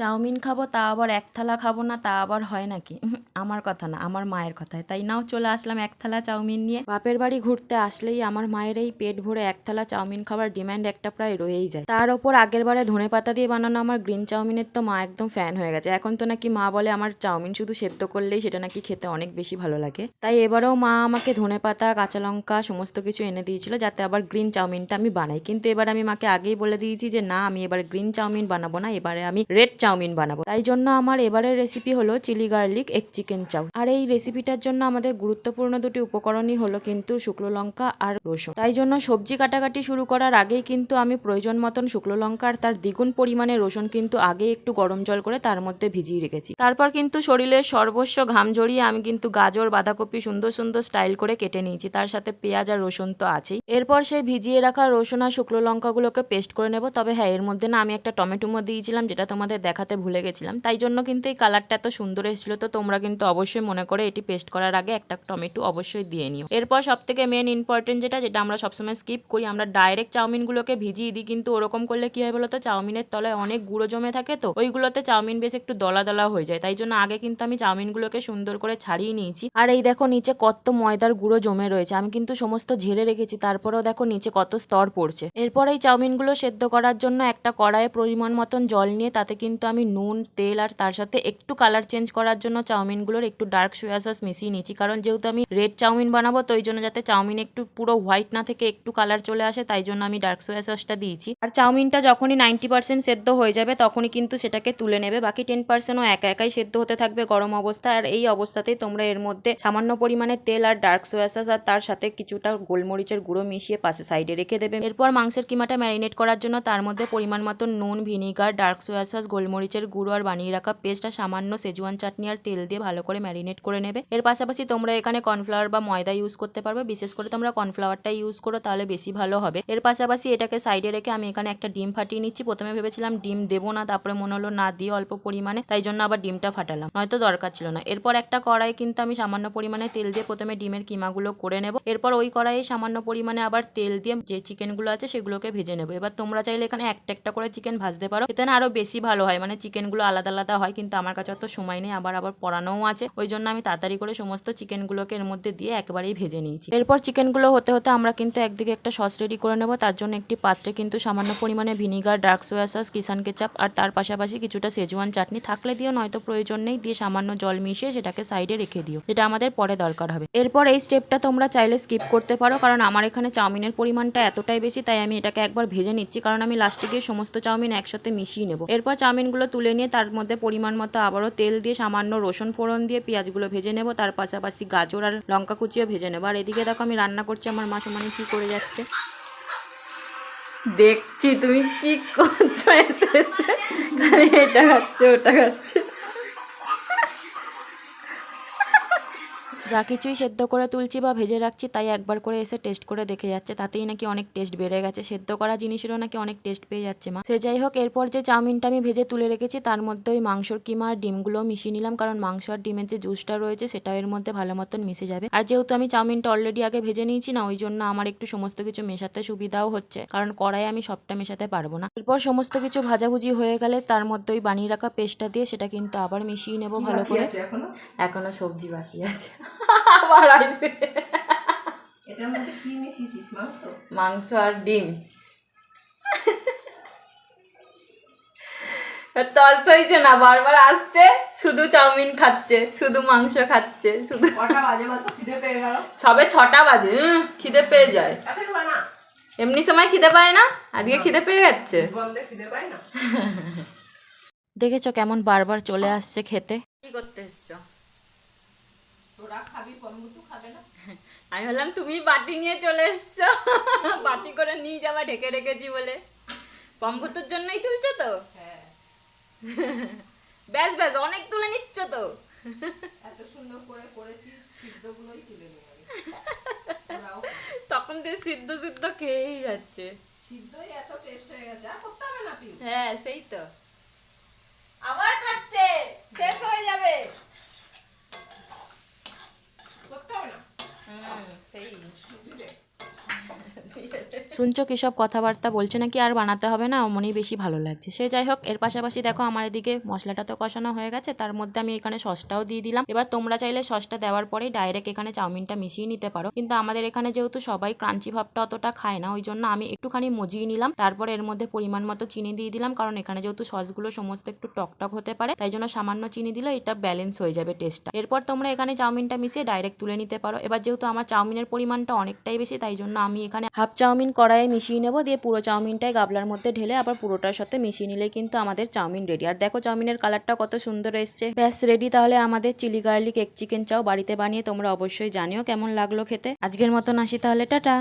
Chowmein খাবো তা আবার এক থালা খাবো না, তা আবার হয় নাকি? আমার কথা না, আমার মায়ের কথায়। তাই নাও চলে আসলাম এক থালা চাউমিন নিয়ে। বাপের বাড়ি ঘুরতে আসলেই আমার মায়ের এই পেট ভরে এক থালা চাউমিন খাবার ডিমান্ড একটা প্রায় রয়েই যায়। তার ওপর আগের বারে ধনেপাতা দিয়ে বানানো আমার গ্রিন চাউমিনের তো মা একদম ফ্যান হয়ে গেছে। এখন তো নাকি মা বলে আমার চাউমিন শুধু সেদ্ধ করলেই সেটা নাকি খেতে অনেক বেশি ভালো লাগে। তাই এবারেও মা আমাকে ধনেপাতা, কাঁচা লঙ্কা সমস্ত কিছু এনে দিয়েছিল যাতে আবার গ্রিন চাউমিনটা আমি বানাই। কিন্তু এবার আমি মাকে আগেই বলে দিয়েছি যে না, আমি এবারে গ্রিন চাউমিন বানাবো না, এবারে আমি রেড চাউমিন বানাবো। তাই জন্য আমার এবারের রেসিপি হলো chilli garlic egg chicken chow. আর এই রেসিপিটার জন্য আমাদের গুরুত্বপূর্ণ দুটি উপকরণই হলো কিন্তু শুকনো লঙ্কা আর রসুন। তাই জন্য সবজি কাটাকাটি শুরু করার আগেই কিন্তু আমি প্রয়োজন মতন শুকনো লঙ্কা আর তার দ্বিগুণ পরিমাণে রসুন কিন্তু আগে একটু গরম জল করে তার মধ্যে ভিজিয়ে রেখেছি। তারপর কিন্তু শরীরের সর্বস্ব ঘাম ঝরিয়ে আমি কিন্তু গাজর, বাঁধাকপি সুন্দর সুন্দর স্টাইল করে কেটে নিয়েছি। তার সাথে পেঁয়াজ আর রসুন তো আছেই। এরপর সেই ভিজিয়ে রাখা রসুন আর শুকনো লঙ্কাগুলোকে পেস্ট করে নেব। তবে হ্যাঁ, এর মধ্যে না আমি একটা টমেটোও দিয়েছিলাম, যেটা তোমাদের দেখাতে ভুলে গেছিলাম। তাই জন্য কিন্তু এই কালারটা এত সুন্দর এসেছিল। তো তোমরা কিন্তু অবশ্যই মনে করে এটি পেস্ট করার আগে একটা টমেটো অবশ্যই দিয়ে নিও। এরপর সব থেকে মেন ইম্পর্টেন্ট যেটা আমরা সবসময় স্কিপ করি, আমরা ডাইরেক্ট চাউমিনগুলোকে ভিজিয়ে দিই। কিন্তু ওরকম করলে কি হয় বলতো, চাউমিনের তলায় অনেক গুঁড়ো জমে থাকে, তো ওইগুলোতে চাউমিন বেশ একটু দলা দলা হয়ে যায়। তাই জন্য আগে কিন্তু আমি চাউমিনগুলোকে সুন্দর করে ছাড়িয়ে নিয়েছি। আর এই দেখো নিচে কত ময়দার গুঁড়ো জমে রয়েছে, আমি কিন্তু সমস্ত ঝেড়ে রেখেছি। তারপরেও দেখো নিচে কত স্তর পড়ছে। এরপর এই চাউমিনগুলো সেদ্ধ করার জন্য একটা কড়াইয়ে পরিমাণ মতন জল নিয়ে তাতে কিন্তু আমি নুন, তেল আর তার সাথে একটু কালার চেঞ্জ করার জন্য চাউমিনগুলোর একটু ডার্ক সোয়া সস মিশিয়ে নিচ্ছি। কারণ যেহেতু আমি রেড চাউমিন বানাবো, তো ওই জন্য যাতে চাউমিন একটু পুরো হোয়াইট না থেকে একটু কালার চলে আসে, তাই জন্য আমি ডার্ক সোয়া সসটা দিয়েছি। আর চাউমিনটা যখনই 90% সেদ্ধ হয়ে যাবে তখনই কিন্তু সেটাকে তুলে নেবে। বাকি 10%ও একা একাই সেদ্ধ হতে থাকবে গরম অবস্থায়। আর এই অবস্থাতেই তোমরা এর মধ্যে সামান্য পরিমাণে তেল আর ডার্ক সোয়া সস আর তার সাথে কিছুটা গোলমরিচের গুঁড়ো মিশিয়ে পাশে সাইডে রেখে দেবে। এরপর মাংসের কিমাটা ম্যারিনেট করার জন্য তার মধ্যে পরিমাণ মতো নুন, ভিনিগার, ডার্ক সোয়া সস, গোলমরিচের গুঁড়ো আর বানিয়ে রাখা পেস্ট আর সামান্য সেজওয়ান চাটনি আর তেল দিয়ে ভালো করে ম্যারিনেট করে নেবে। এর পাশাপাশি তোমরা এখানে কর্নফ্লাওয়ার বা ময়দা ইউজ করতে পারবে। বিশেষ করে তোমরা কর্নফ্লাওয়ারটা ইউজ করো, তাহলে বেশি ভালো হবে। এর পাশাপাশি এটাকে সাইডে রেখে আমি এখানে একটা ডিম ফাটিয়ে নিচ্ছি। প্রথমে ভেবেছিলাম ডিম দেবো না, তারপরে মনে হলো না দিয়ে অল্প পরিমাণে, তাই জন্য আবার ডিমটা ফাটালাম, নয়তো দরকার ছিল না। এরপর একটা কড়াই কিন্তু আমি সামান্য পরিমাণে তেল দিয়ে প্রথমে ডিমের কিমাগুলো করে নেব। এরপর ওই কড়াইয়ে সামান্য পরিমাণে আবার তেল দিয়ে যে চিকেনগুলো আছে সেগুলোকে ভেজে নেবো। এবার তোমরা চাইলে এখানে একটা একটা করে চিকেন ভাজতে পারো, এতে না আরো বেশি ভালো হয়, মানে চিকেনগুলো আলাদা আলাদা হয়। কিন্তু আমার কাছে অত সময় নেই, আবার পড়ানোও আছে, ওই জন্য আমি তাড়াতাড়ি করে সমস্ত চিকেনগুলোকে এর মধ্যে দিয়ে একেবারেই ভেজে নিয়েছি। এরপর চিকেনগুলো হতে হতে আমরা কিন্তু একদিকে একটা সস রেডি করে নেব। তার জন্য একটি পাত্রে কিন্তু সামান্য পরিমাণে ভিনিগার, ডার্ক সোয়া সস, কিষান কেচাপ আর তার পাশাপাশি কিছুটা সেজওয়ান চাটনি থাকলে দিও, নয়তো প্রয়োজন নেই, দিয়ে সামান্য জল মিশিয়ে সেটাকে সাইডে রেখে দিও, যেটা আমাদের পরে দরকার হবে। এরপর এই স্টেপটা তোমরা চাইলে স্কিপ করতে পারো, কারণ আমার এখানে চাউমিনের পরিমাণটা এতটাই বেশি, তাই আমি এটাকে একবার ভেজে নিচ্ছি, কারণ আমি লাস্টে গিয়ে সমস্ত চাউমিন একসাথে মিশিয়ে নেব। এরপর চাউমিনগুলো তুলে নিয়ে তার মধ্যে পরিমাণ মতো আবারও তেল দিয়ে সামান্য রসুন ফোড়ন দিয়ে পেঁয়াজগুলো ভেজে নেব। তার পাশাপাশি গাজর আর লঙ্কা কুচিও ভেজে নেব। আর এদিকে দেখো আমি রান্না করছি, আমার মা সমানে কি করে যাচ্ছে দেখছি। তুমি কি করছো? এটা খাচ্ছে, ওটা খাচ্ছে, যা কিছুই সেদ্ধ করে তুলছি বা ভেজে রাখছি তাই একবার করে এসে টেস্ট করে দেখে যাচ্ছে, তাতেই নাকি অনেক টেস্ট বেড়ে গেছে। সেদ্ধ করা জিনিসেরও নাকি অনেক টেস্ট পেয়ে যাচ্ছে মা। সে যাই হোক, এরপর যে চাউমিনটা আমি ভেজে তুলে রেখেছি তার মধ্যে ওই মাংসর কিমা আর ডিমগুলো মিশিয়ে নিলাম, কারণ মাংস আর ডিমের যে জুসটা রয়েছে সেটা এর মধ্যে ভালো মতন মিশে যাবে। আর যেহেতু আমি চাউমিনটা অলরেডি আগে ভেজে নিয়েছি না, ওই জন্য আমার একটু সমস্ত কিছু মেশাতে সুবিধাও হচ্ছে, কারণ কড়াইয়ে আমি সবটা মেশাতে পারবো না। এরপর সমস্ত কিছু ভাজাভুজি হয়ে গেলে তার মধ্যে ওই বানিয়ে রাখা পেস্টটা দিয়ে সেটা কিন্তু আবার মিশিয়ে নেবো ভালো করে। এখনো সবজি বাকি আছে। আবার আইছে, এটার মধ্যে কি মিশিয়েছিস? মাংস আর ডিম। তস হয়েছে না, বারবার আসছে, শুধু চাউমিন খাচ্ছে, শুধু মাংস খাচ্ছে, শুধু। সবে 6টা বাজে, খিদে পেয়ে যায়। এমনি সময় খিদে পায় না, আজকে খিদে পেয়ে যাচ্ছে। দেখেছো কেমন বারবার চলে আসছে খেতে। কি করতে এসছো? তোরা খাবি, পম্বুতু খাবে না? আমি বললাম তুমি বাটি নিয়ে চলে এসছো, বাটি করে নিয়ে যাবা ঢেকে রেখেছি বলে। পম্বুতুর জন্যই তুলছো তো? হ্যাঁ। ব্যাস ব্যাস, অনেক তুলে নিচ্ছ তো। এত সুন্দর করে করেছিস, সিদ্ধগুলোই তুলে নিয়ে তখন দিয়ে সিদ্ধ সিদ্ধ খেয়েই যাচ্ছে। সিদ্ধই এত টেস্ট হয়ে গেছে, আর করতে হবে না। হ্যাঁ সেই তো, আবার খাচ্ছে, শেষ হয়ে যাবে। করতে হবে না। সেই শুনছো কি সব কথাবার্তা, বলছে নাকি আর বানাতে হবে না, অমনই বেশি ভালো লাগছে। সে যাই হোক, এর পাশাপাশি দেখো আমার এদিকে মশলাটা তো কষানো হয়ে গেছে, তার মধ্যে আমি এখানে সসটাও দিয়ে দিলাম। এবার তোমরা চাইলে সসটা দেওয়ার পরেই ডাইরেক্ট এখানে চাউমিনটা মিশিয়ে নিতে পারো, কিন্তু আমাদের এখানে যেহেতু সবাই ক্রাঞ্চি ভাবটা অতটা খায় না, ওই জন্য আমি একটুখানি মজিয়ে নিলাম। তারপরে এর মধ্যে পরিমাণ মতো চিনি দিয়ে দিলাম, কারণ এখানে যেহেতু সসগুলো সমস্ত একটু টকটক হতে পারে, তাই জন্য সামান্য চিনি দিলে এটা ব্যালেন্স হয়ে যাবে টেস্টটা। এরপর তোমরা এখানে চাউমিনটা মিশিয়ে ডাইরেক্ট তুলে নিতে পারো। এবার যেহেতু আমার চাউমিনের পরিমাণটা অনেকটাই বেশি, তাই জন্য আমি এখানে হাফ চাউমিন কড়াইয়ে মিশিয়ে নেবো, দিয়ে পুরো চাউমিনটাই গাবলার মধ্যে ঢেলে আবার পুরোটার সাথে মিশিয়ে নিলে কিন্তু আমাদের চাউমিন রেডি। আর দেখো চাউমিনের কালারটা কত সুন্দর এসছে, ব্যাস রেডি। তাহলে আমাদের চিলি গার্লিক এগ চিকেন চাও বাড়িতে বানিয়ে তোমরা অবশ্যই জানিও কেমন লাগলো খেতে। আজকের মতন আসি তাহলে, টাটা।